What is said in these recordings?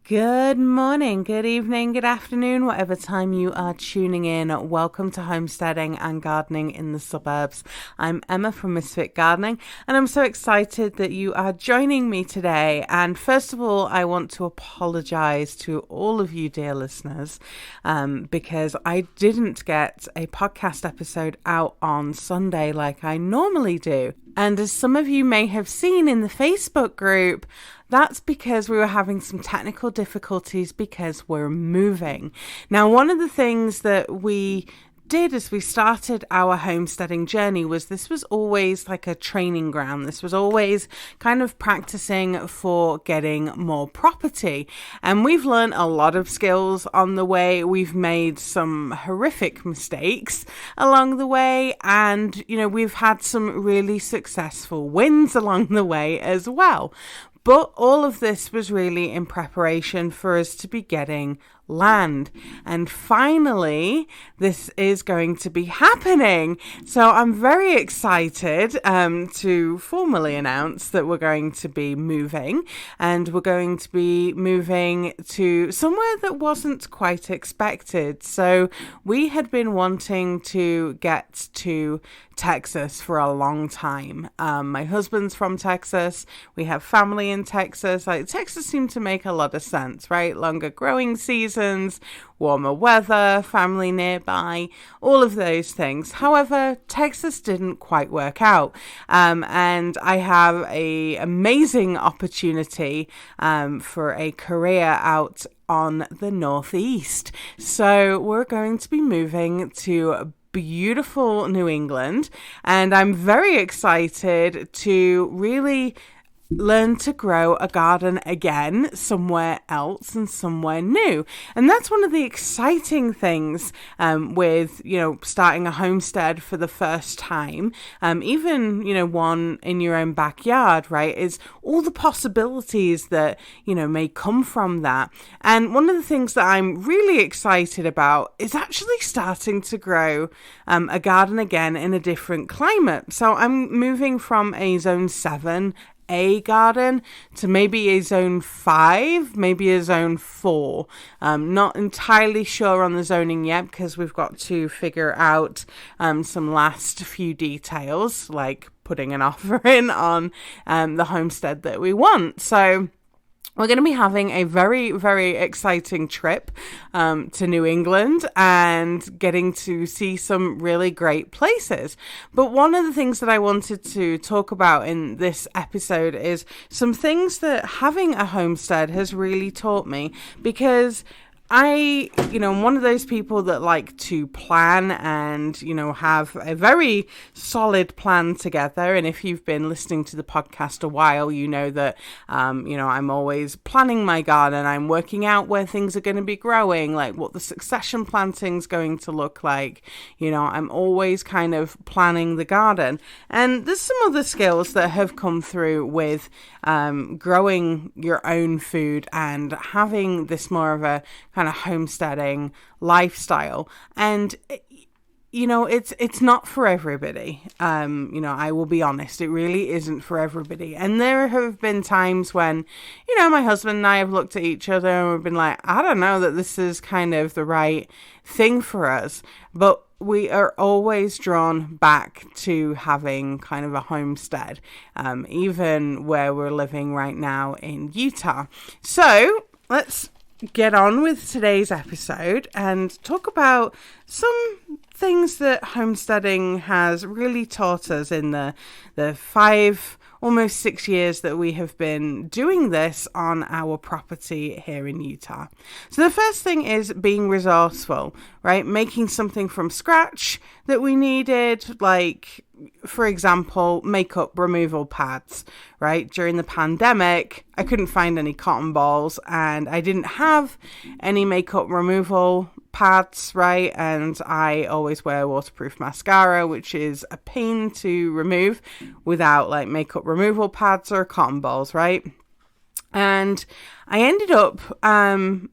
Good morning, good evening, good afternoon, whatever time you are tuning in. Welcome to Homesteading and Gardening in the Suburbs. I'm Emma from Misfit Gardening, and I'm so excited that you are joining me today. And first of all, I want to apologize to all of you dear listeners because I didn't get a podcast episode out on Sunday like I normally do. And as some of you may have seen in the Facebook group, that's because we were having some technical difficulties because we're moving. Now, one of the things that we did as we started our homesteading journey was this was always like a training ground. This was always kind of practicing for getting more property. And we've learned a lot of skills on the way. We've made some horrific mistakes along the way. And, we've had some really successful wins along the way as well. But all of this was really in preparation for us to be getting land. And finally, this is going to be happening. So I'm very excited to formally announce that we're going to be moving. And we're going to be moving to somewhere that wasn't quite expected. So we had been wanting to get to Texas for a long time. My husband's from Texas. We have family in Texas. Texas seemed to make a lot of sense, right? Longer growing seasons, warmer weather, family nearby, all of those things. However, Texas didn't quite work out. And I have an amazing opportunity for a career out on the Northeast. So we're going to be moving to beautiful New England, and I'm very excited to really learn to grow a garden again somewhere else and somewhere new. And that's one of the exciting things with, starting a homestead for the first time, even, one in your own backyard, right, is all the possibilities that, may come from that. And one of the things that I'm really excited about is actually starting to grow a garden again in a different climate. So I'm moving from a zone 7 garden to maybe a zone 5, maybe a zone 4. Not entirely sure on the zoning yet because we've got to figure out some last few details, like putting an offer in on the homestead that we want. So we're going to be having a very, very exciting trip to New England and getting to see some really great places. But one of the things that I wanted to talk about in this episode is some things that having a homestead has really taught me, because I'm one of those people that like to plan and, have a very solid plan together. And if you've been listening to the podcast a while, you know that, I'm always planning my garden. I'm working out where things are going to be growing, like what the succession planting's going to look like. I'm always kind of planning the garden. And there's some other skills that have come through with growing your own food and having this more of a kind of homesteading lifestyle. And it's not for everybody. I will be honest, it really isn't for everybody. And there have been times when, my husband and I have looked at each other and we've been like, I don't know that this is kind of the right thing for us. But we are always drawn back to having kind of a homestead, even where we're living right now in Utah. So let's get on with today's episode and talk about some things that homesteading has really taught us in the almost 6 years that we have been doing this on our property here in Utah. So the first thing is being resourceful, right? Making something from scratch that we needed, like, for example, makeup removal pads, right? During the pandemic, I couldn't find any cotton balls and I didn't have any makeup removal pads, right? And I always wear waterproof mascara, which is a pain to remove without like makeup removal pads or cotton balls, right? And I ended up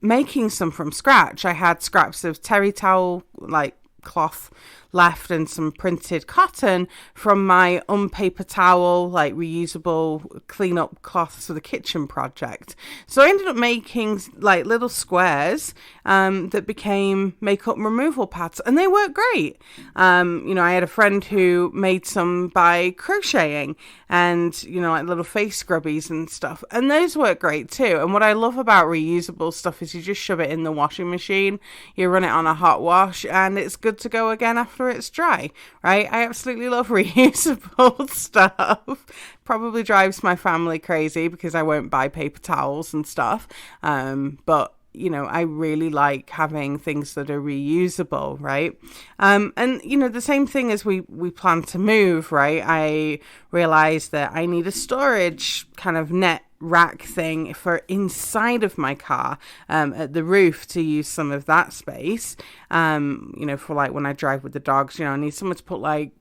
making some from scratch. I had scraps of terry towel, like cloth left and some printed cotton from my unpaper towel, like reusable clean up cloths for the kitchen project. So I ended up making like little squares that became makeup removal pads, and they work great. I had a friend who made some by crocheting and, like little face scrubbies and stuff, and those work great too. And what I love about reusable stuff is you just shove it in the washing machine, you run it on a hot wash, and it's good to go again after it's dry, right? I absolutely love reusable stuff. Probably drives my family crazy because I won't buy paper towels and stuff, but I really like having things that are reusable, right? And the same thing as we plan to move, right? I realized that I need a storage kind of net rack thing for inside of my car, at the roof, to use some of that space, for like when I drive with the dogs. I need somewhere to put like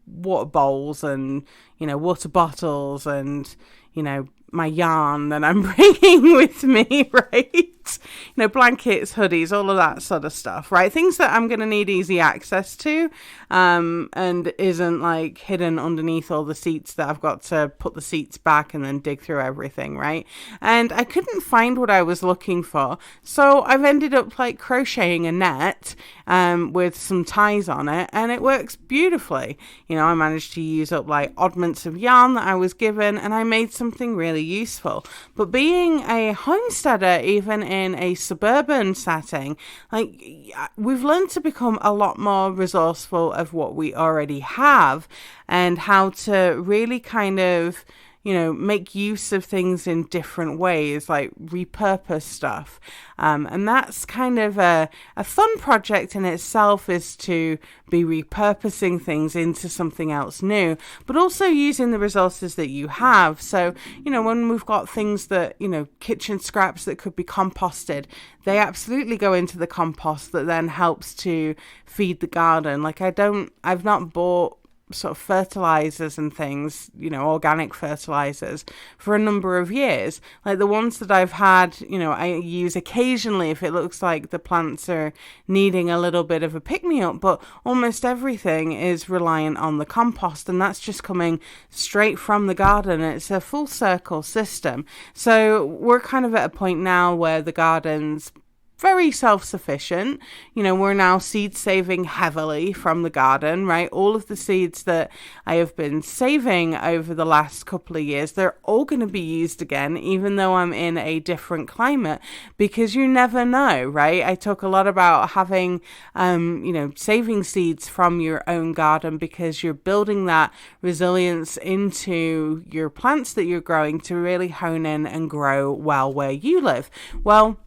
water bowls and, water bottles and, my yarn that I'm bringing with me, right? Blankets, hoodies, all of that sort of stuff, right? Things that I'm going to need easy access to, and isn't like hidden underneath all the seats that I've got to put the seats back and then dig through everything, right? And I couldn't find what I was looking for, so I've ended up like crocheting a net with some ties on it, and it works beautifully. I managed to use up like oddments of yarn that I was given, and I made something really useful. But being a homesteader, even in a suburban setting, like, we've learned to become a lot more resourceful of what we already have and how to really kind of make use of things in different ways, like repurpose stuff. And that's kind of a fun project in itself, is to be repurposing things into something else new, but also using the resources that you have. So, when we've got things that, kitchen scraps that could be composted, they absolutely go into the compost that then helps to feed the garden. Like I've not bought sort of fertilizers and things, organic fertilizers, for a number of years. Like the ones that I've had, I use occasionally if it looks like the plants are needing a little bit of a pick-me-up, but almost everything is reliant on the compost, and that's just coming straight from the garden. It's a full circle system. So we're kind of at a point now where the garden's very self-sufficient. We're now seed saving heavily from the garden, right? All of the seeds that I have been saving over the last couple of years, they're all going to be used again, even though I'm in a different climate, because you never know, right? I talk a lot about having, saving seeds from your own garden, because you're building that resilience into your plants that you're growing to really hone in and grow well where you live. Well,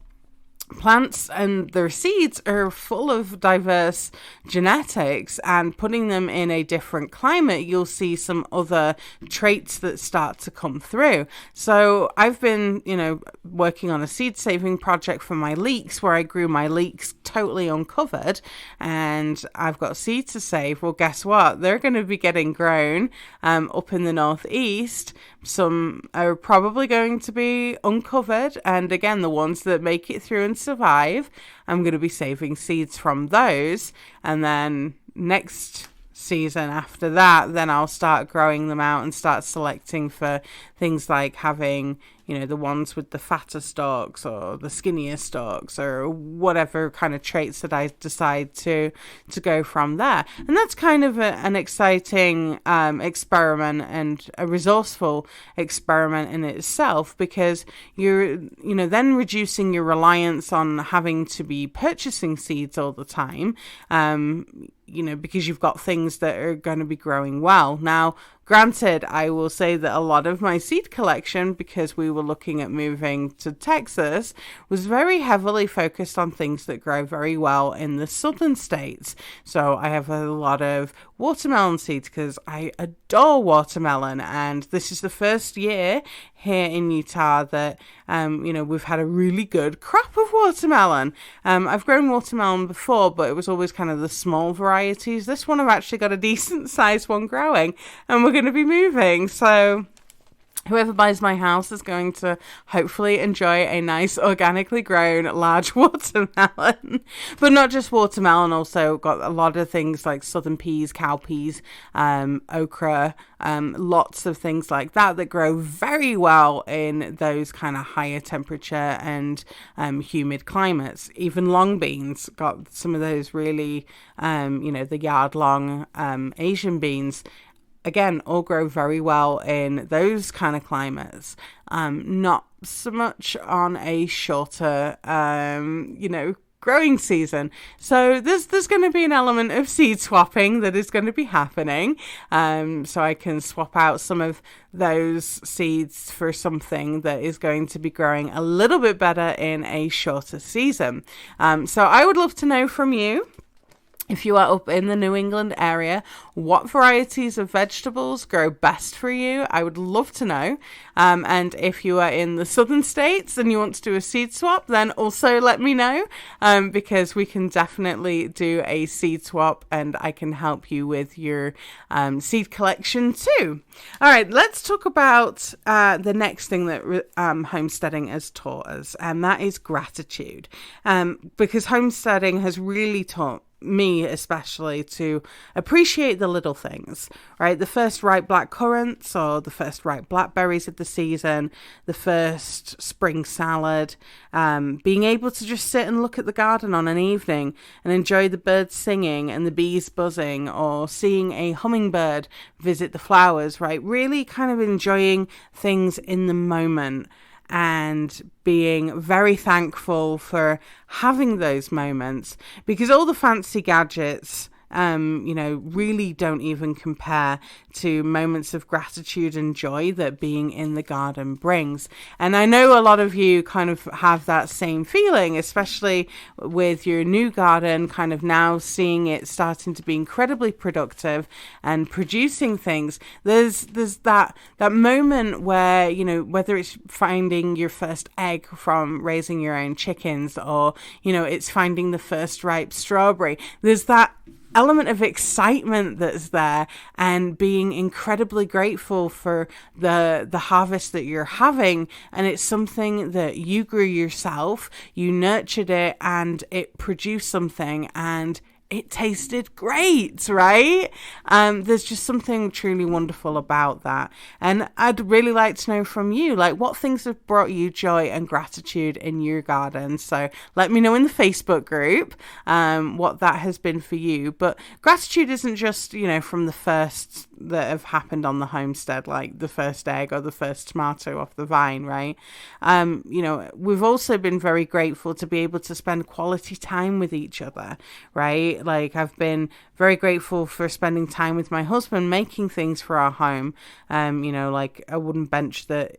plants and their seeds are full of diverse genetics, and putting them in a different climate, you'll see some other traits that start to come through. So I've been, working on a seed saving project for my leeks, where I grew my leeks totally uncovered, and I've got seeds to save. Well, guess what? They're going to be getting grown up in the northeast. Some are probably going to be uncovered, and again, the ones that make it through and survive, I'm going to be saving seeds from those, and then next season after that, then I'll start growing them out and start selecting for things like having, the ones with the fatter stalks or the skinnier stalks, or whatever kind of traits that I decide to go from there. And that's kind of an exciting experiment, and a resourceful experiment in itself, because you're, then reducing your reliance on having to be purchasing seeds all the time, because you've got things that are going to be growing well. Now, granted, I will say that a lot of my seed collection, because we were looking at moving to Texas, was very heavily focused on things that grow very well in the southern states. So I have a lot of watermelon seeds, because I adore watermelon, and this is the first year here in Utah that we've had a really good crop of watermelon. I've grown watermelon before, but it was always kind of the small varieties. This one I've actually got a decent sized one growing, and we're going to be moving. So whoever buys my house is going to hopefully enjoy a nice organically grown large watermelon. But not just watermelon, also got a lot of things like southern peas, cowpeas, okra, lots of things like that grow very well in those kind of higher temperature and humid climates. Even long beans, got some of those really, the yard long Asian beans. Again, all grow very well in those kind of climates. Not so much on a shorter, growing season. So there's going to be an element of seed swapping that is going to be happening. So I can swap out some of those seeds for something that is going to be growing a little bit better in a shorter season. So I would love to know from you, if you are up in the New England area, what varieties of vegetables grow best for you? I would love to know. And if you are in the southern states and you want to do a seed swap, then also let me know, because we can definitely do a seed swap and I can help you with your seed collection too. All right, let's talk about the next thing that homesteading has taught us, and that is gratitude. Because homesteading has really taught me especially to appreciate the little things, right? The first ripe black currants, or the first ripe blackberries of the season, the first spring salad, being able to just sit and look at the garden on an evening and enjoy the birds singing and the bees buzzing, or seeing a hummingbird visit the flowers, right? Really kind of enjoying things in the moment and being very thankful for having those moments, because all the fancy gadgets really don't even compare to moments of gratitude and joy that being in the garden brings. And I know a lot of you kind of have that same feeling, especially with your new garden, kind of now seeing it starting to be incredibly productive and producing things. There's that moment where, whether it's finding your first egg from raising your own chickens, or, it's finding the first ripe strawberry. There's that element of excitement that's there, and being incredibly grateful for the harvest that you're having. And it's something that you grew yourself, you nurtured it, and it produced something, and it tasted great, right? There's just something truly wonderful about that. And I'd really like to know from you, like, what things have brought you joy and gratitude in your garden. So let me know in the Facebook group what that has been for you. But gratitude isn't just, from the first that have happened on the homestead, like the first egg or the first tomato off the vine, right? We've also been very grateful to be able to spend quality time with each other, right? Like, I've been very grateful for spending time with my husband making things for our home, like a wooden bench that,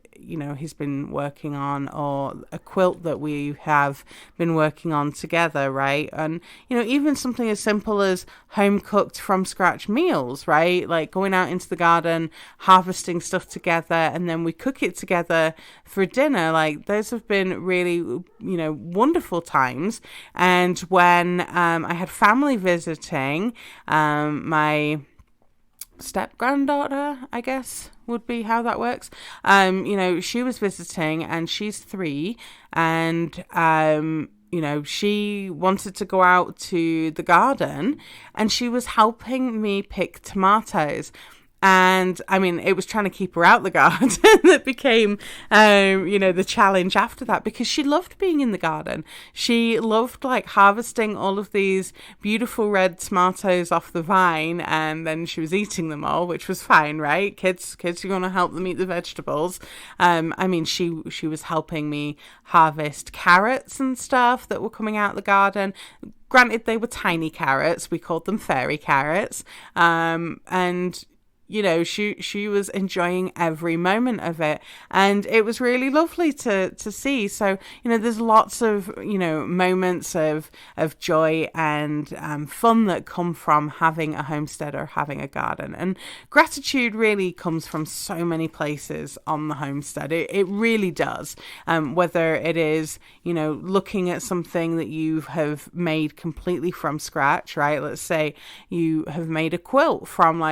he's been working on, or a quilt that we have been working on together, right? And, even something as simple as home cooked from scratch meals, right? Like going out into the garden, harvesting stuff together, and then we cook it together for dinner. Like, those have been really, wonderful times. And when I had family visiting, my step granddaughter, I guess would be how that works. She was visiting, and she's 3, and she wanted to go out to the garden, and she was helping me pick tomatoes. And it was trying to keep her out the garden that became, the challenge after that, because she loved being in the garden. She loved harvesting all of these beautiful red tomatoes off the vine, and then she was eating them all, which was fine, right? Kids, you want to help them eat the vegetables. She was helping me harvest carrots and stuff that were coming out the garden. Granted, they were tiny carrots. We called them fairy carrots. She was enjoying every moment of it, and it was really lovely to see. So, there's lots of, moments of joy and fun that come from having a homestead or having a garden. And gratitude really comes from so many places on the homestead. It really does. Whether it is, looking at something that you have made completely from scratch, right? Let's say you have made a quilt from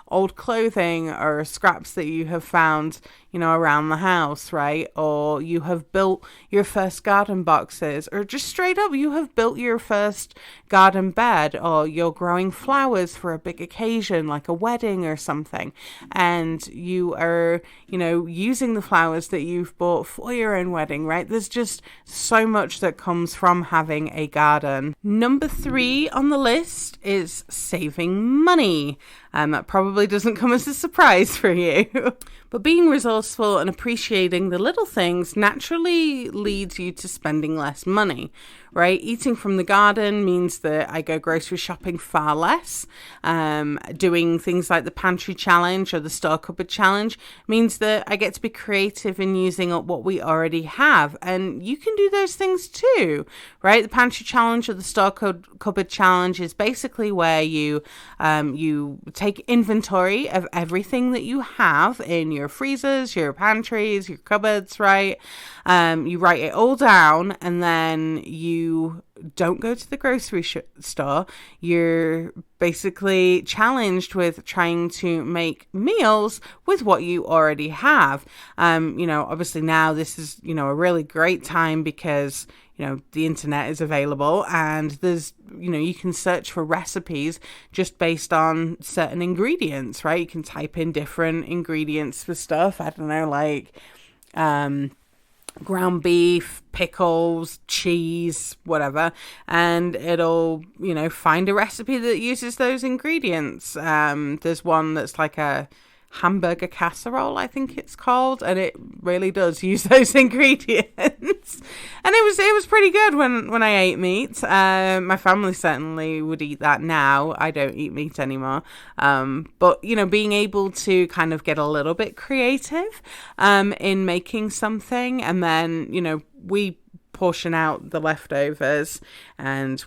old clothing or scraps that you have found, around the house, right? Or you have built your first garden boxes, or just straight up, you have built your first garden bed, or you're growing flowers for a big occasion like a wedding or something, and you are, using the flowers that you've bought for your own wedding, right? There's just so much that comes from having a garden. Number 3 on the list is saving money. That probably doesn't come as a surprise for you. But being resourceful and appreciating the little things naturally leads you to spending less money, right? Eating from the garden means that I go grocery shopping far less. Doing things like the pantry challenge or the store cupboard challenge means that I get to be creative in using up what we already have. And you can do those things too, right? The pantry challenge or the store cupboard challenge is basically where you take inventory of everything that you have in your freezers, your pantries, your cupboards, right? You write it all down, and then you don't go to the grocery store. You're basically challenged with trying to make meals with what you already have. Obviously now this is, a really great time because the internet is available, and there's, you can search for recipes just based on certain ingredients, right? You can type in different ingredients for stuff. I don't know, like, ground beef, pickles, cheese, whatever, and it'll, find a recipe that uses those ingredients. There's one that's like a hamburger casserole, I think it's called, and it really does use those ingredients. And it was pretty good when I ate meat. My family certainly would eat that now. I don't eat meat anymore. But being able to kind of get a little bit creative in making something, and then we portion out the leftovers, and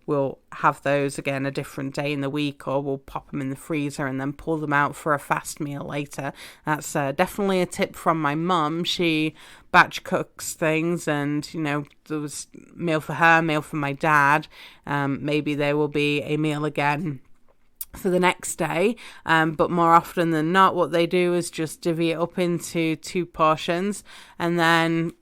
we'll have those again a different day in the week, or we'll pop them in the freezer and then pull them out for a fast meal later. That's definitely a tip from my mum. She batch cooks things, and there was meal for her, meal for my dad. Maybe there will be a meal again for the next day, but more often than not, what they do is just divvy it up into 2 portions and then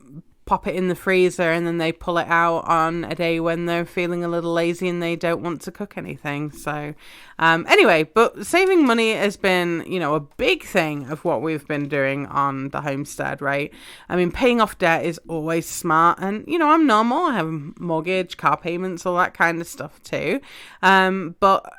pop it in the freezer, and then they pull it out on a day when they're feeling a little lazy and they don't want to cook anything. So anyway, but saving money has been, a big thing of what we've been doing on the homestead, right? I mean, paying off debt is always smart, and, I'm normal. I have a mortgage, car payments, all that kind of stuff too. But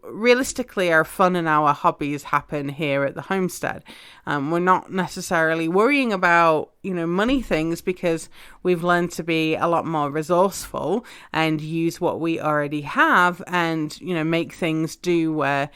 realistically, our fun and our hobbies happen here at the homestead. We're not necessarily worrying about, money things, because we've learned to be a lot more resourceful and use what we already have, and, make things do where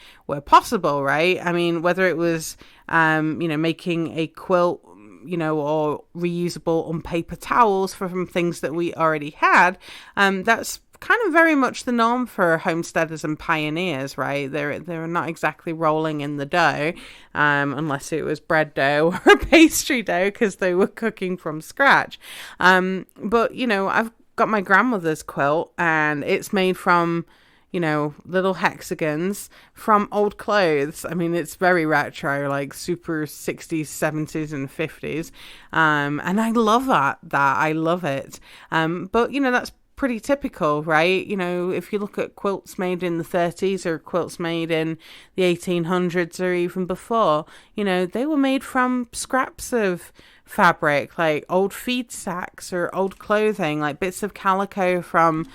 possible, right? I mean, whether it was, making a quilt, or reusable on-paper towels from things that we already had, that's kind of very much the norm for homesteaders and pioneers, right? They're not exactly rolling in the dough, unless it was bread dough or pastry dough, because they were cooking from scratch. But I've got my grandmother's quilt, and it's made from little hexagons from old clothes. I mean, it's very retro, like super 60s, 70s, and 50s. And I love that. I love it. But that's pretty typical, right? If you look at quilts made in the 30s or quilts made in the 1800s or even before, they were made from scraps of fabric, like old feed sacks or old clothing, like bits of calico from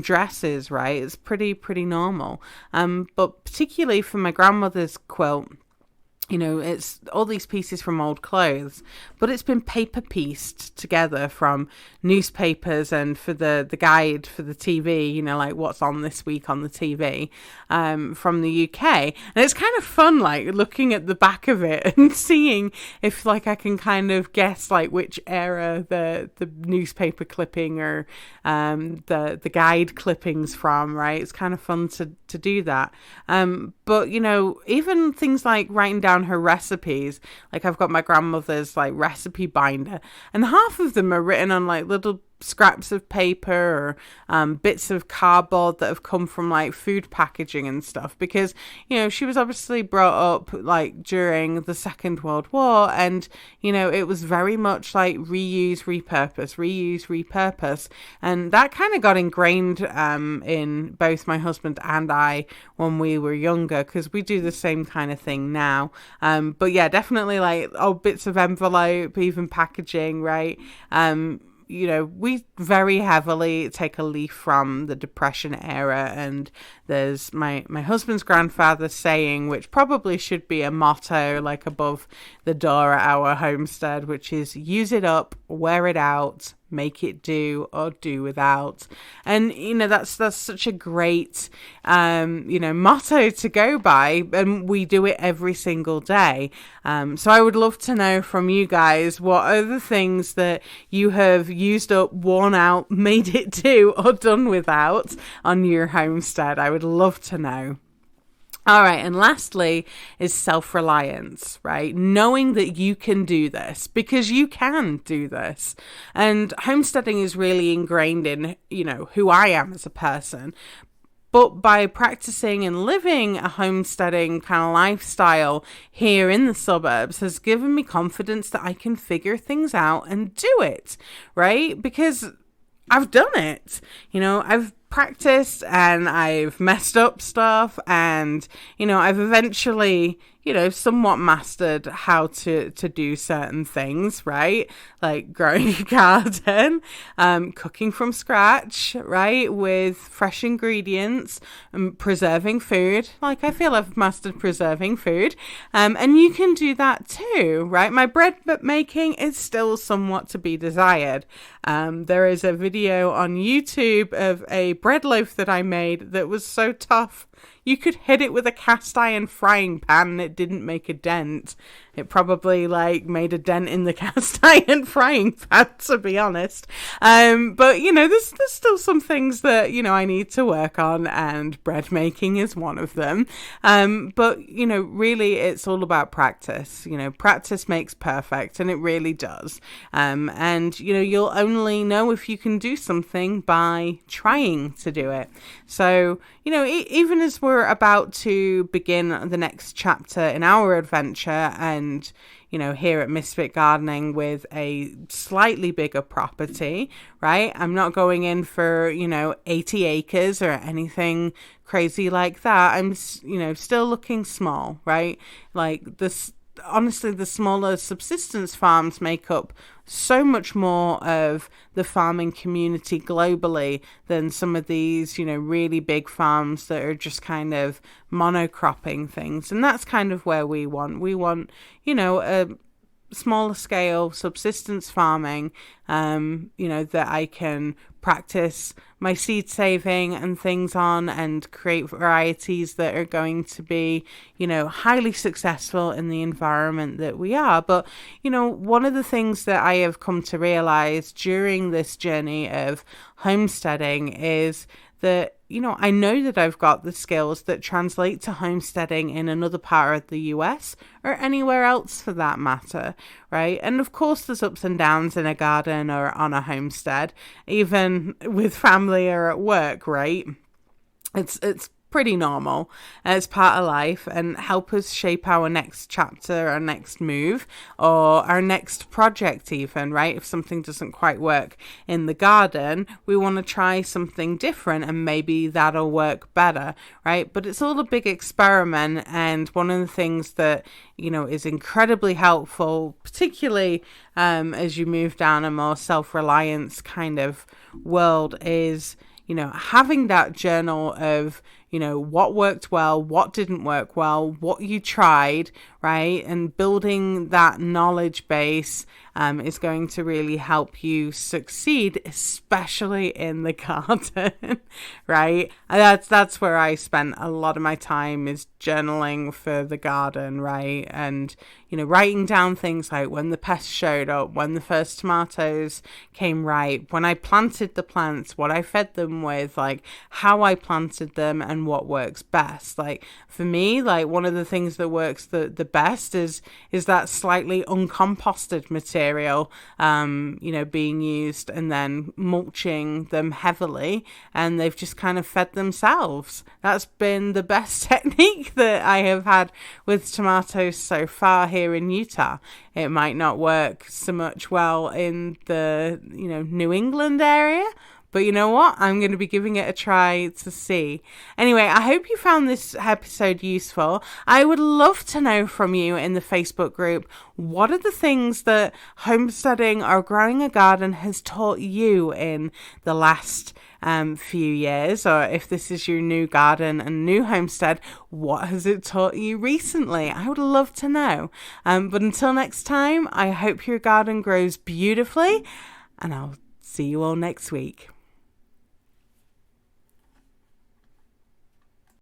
dresses, right? It's pretty normal. But particularly for my grandmother's quilt, it's all these pieces from old clothes, but it's been paper pieced together from newspapers, and for the guide for the TV, like what's on this week on the TV, from the UK. And it's kind of fun, like looking at the back of it and seeing if like I can kind of guess like which era the newspaper clipping or the guide clippings from, right? It's kind of fun to do that. But even things like writing down her recipes, like I've got my grandmother's like recipe binder, and half of them are written on like little scraps of paper or bits of cardboard that have come from like food packaging and stuff, because she was obviously brought up like during the Second World War, and it was very much like reuse, repurpose, and that kind of got ingrained in both my husband and I when we were younger, because we do the same kind of thing now. But yeah, definitely like bits of envelope, even packaging, right? We very heavily take a leaf from the Depression era, and there's my husband's grandfather's saying, which probably should be a motto like above the door at our homestead, which is use it up, wear it out, make it do, or do without. And that's such a great motto to go by, and we do it every single day. So I would love to know from you guys, what are the things that you have used up, worn out, made it do, or done without on your homestead? I would love to know. All right, and lastly is self-reliance, right? Knowing that you can do this, because you can do this. And homesteading is really ingrained in, who I am as a person. But by practicing and living a homesteading kind of lifestyle here in the suburbs has given me confidence that I can figure things out and do it, right? Because I've done it. I've practiced and I've messed up stuff, and I've eventually somewhat mastered how to do certain things, right? Like growing a garden, cooking from scratch, right? With fresh ingredients, preserving food. Like I feel I've mastered preserving food. And you can do that too, right? My bread making is still somewhat to be desired. There is a video on YouTube of a bread loaf that I made that was so tough. You could hit it with a cast iron frying pan and it didn't make a dent. It probably made a dent in the cast iron frying pan, to be honest. But there's still some things that I need to work on, and bread making is one of them. But really it's all about practice. Practice makes perfect, and it really does. And you'll only know if you can do something by trying to do it. So even as we're about to begin the next chapter in our adventure, and here at Misfit Gardening with a slightly bigger property, right? I'm not going in for 80 acres or anything crazy like that. I'm still looking small, right? Like this. Honestly, the smaller subsistence farms make up so much more of the farming community globally than some of these, really big farms that are just kind of monocropping things. And that's kind of where we want. We want, a smaller scale subsistence farming, that I can practice my seed saving and things on, and create varieties that are going to be, highly successful in the environment that we are. But, one of the things that I have come to realize during this journey of homesteading is that, I know that I've got the skills that translate to homesteading in another part of the US or anywhere else for that matter, right? And of course there's ups and downs in a garden or on a homestead, even with family or at work, right? It's pretty normal as part of life, and help us shape our next chapter, our next move, or our next project even, right? If something doesn't quite work in the garden, we want to try something different and maybe that'll work better, right? But it's all a big experiment, and one of the things that is incredibly helpful, particularly as you move down a more self-reliance kind of world, is having that journal of what worked well, what didn't work well, what you tried, right? And building that knowledge base is going to really help you succeed, especially in the garden, right? That's where I spent a lot of my time, is journaling for the garden, right? And writing down things like when the pests showed up, when the first tomatoes came ripe, when I planted the plants, what I fed them with, like how I planted them, and and what works best. Like for me, like one of the things that works the best is that slightly uncomposted material, being used and then mulching them heavily, and they've just kind of fed themselves. That's been the best technique that I have had with tomatoes so far here in Utah. It might not work so much well in the, New England area, but you know what? I'm going to be giving it a try to see. Anyway, I hope you found this episode useful. I would love to know from you in the Facebook group, what are the things that homesteading or growing a garden has taught you in the last few years? Or if this is your new garden and new homestead, what has it taught you recently? I would love to know. But until next time, I hope your garden grows beautifully, and I'll see you all next week.